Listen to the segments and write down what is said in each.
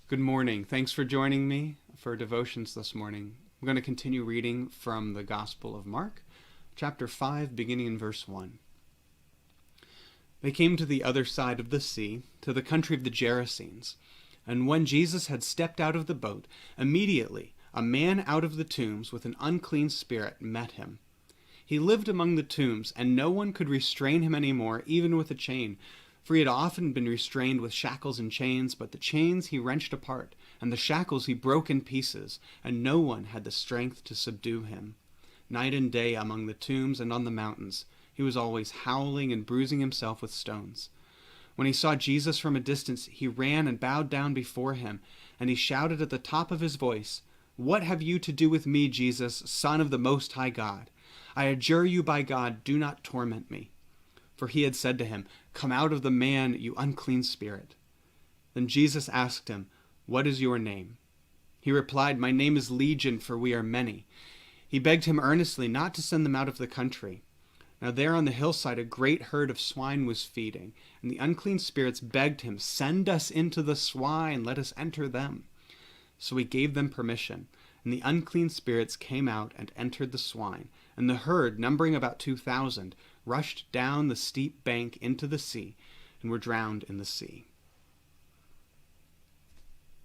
Good morning. Thanks for joining me for devotions this morning. I'm going to continue reading from the Gospel of Mark, chapter 5, beginning in verse 1. They came to the other side of the sea, to the country of the Gerasenes. And when Jesus had stepped out of the boat, immediately a man out of the tombs with an unclean spirit met him. He lived among the tombs, and no one could restrain him any more, even with a chain. For he had often been restrained with shackles and chains, but the chains he wrenched apart, and the shackles he broke in pieces, and no one had the strength to subdue him. Night and day among the tombs and on the mountains, he was always howling and bruising himself with stones. When he saw Jesus from a distance, he ran and bowed down before him, and he shouted at the top of his voice, "What have you to do with me, Jesus, Son of the Most High God? I adjure you by God, do not torment me." For he had said to him, "Come out of the man, you unclean spirit." Then Jesus asked him, "What is your name?" He replied, "My name is Legion, for we are many." He begged him earnestly not to send them out of the country. Now there on the hillside a great herd of swine was feeding, and the unclean spirits begged him, "Send us into the swine, let us enter them." So he gave them permission, and the unclean spirits came out and entered the swine, and the herd, numbering about 2,000, rushed down the steep bank into the sea, and were drowned in the sea.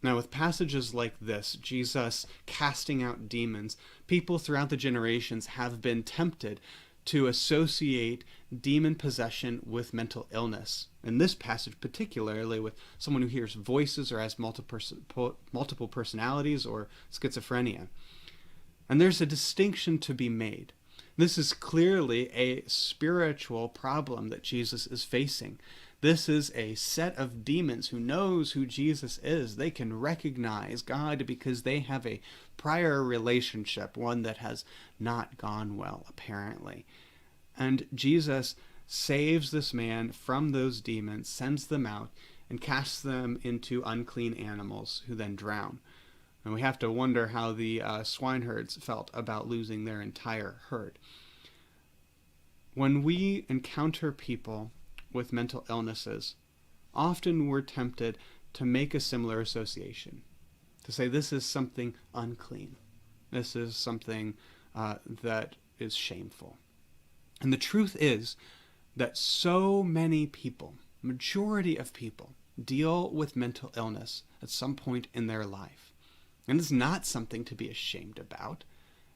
Now, with passages like this, Jesus casting out demons, people throughout the generations have been tempted to associate demon possession with mental illness. In this passage, particularly with someone who hears voices or has multiple personalities or schizophrenia. And there's a distinction to be made. This is clearly a spiritual problem that Jesus is facing. This is a set of demons who knows who Jesus is. They can recognize God because they have a prior relationship, one that has not gone well, apparently. And Jesus saves this man from those demons, sends them out, and casts them into unclean animals who then drown. And we have to wonder how the swineherds felt about losing their entire herd. When we encounter people with mental illnesses, often we're tempted to make a similar association, to say this is something unclean. This is something that is shameful. And the truth is that so many people, majority of people, deal with mental illness at some point in their life. And it's not something to be ashamed about.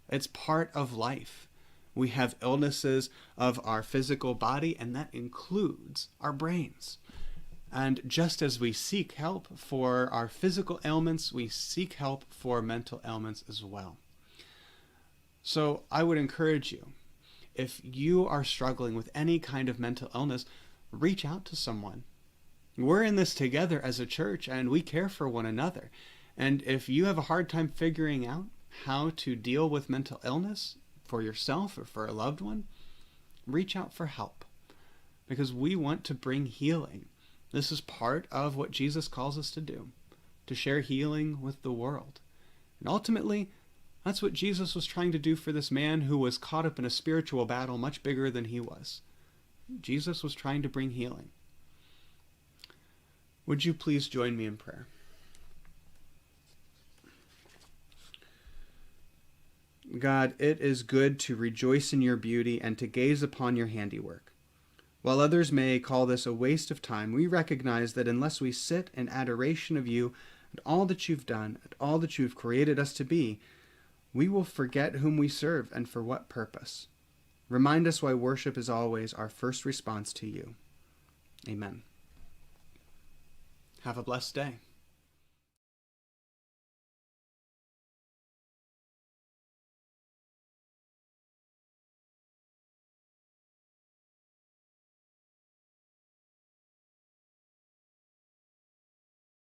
It's part of life. We have illnesses of our physical body, and that includes our brains. And just as we seek help for our physical ailments, we seek help for mental ailments as well. So I would encourage you, if you are struggling with any kind of mental illness, reach out to someone. We're in this together as a church, and we care for one another. And if you have a hard time figuring out how to deal with mental illness for yourself or for a loved one, reach out for help, because we want to bring healing. This is part of what Jesus calls us to do, to share healing with the world. And ultimately, that's what Jesus was trying to do for this man who was caught up in a spiritual battle much bigger than he was. Jesus was trying to bring healing. Would you please join me in prayer? God, it is good to rejoice in your beauty and to gaze upon your handiwork. While others may call this a waste of time, we recognize that unless we sit in adoration of you and all that you've done and all that you've created us to be, we will forget whom we serve and for what purpose. Remind us why worship is always our first response to you. Amen. Have a blessed day.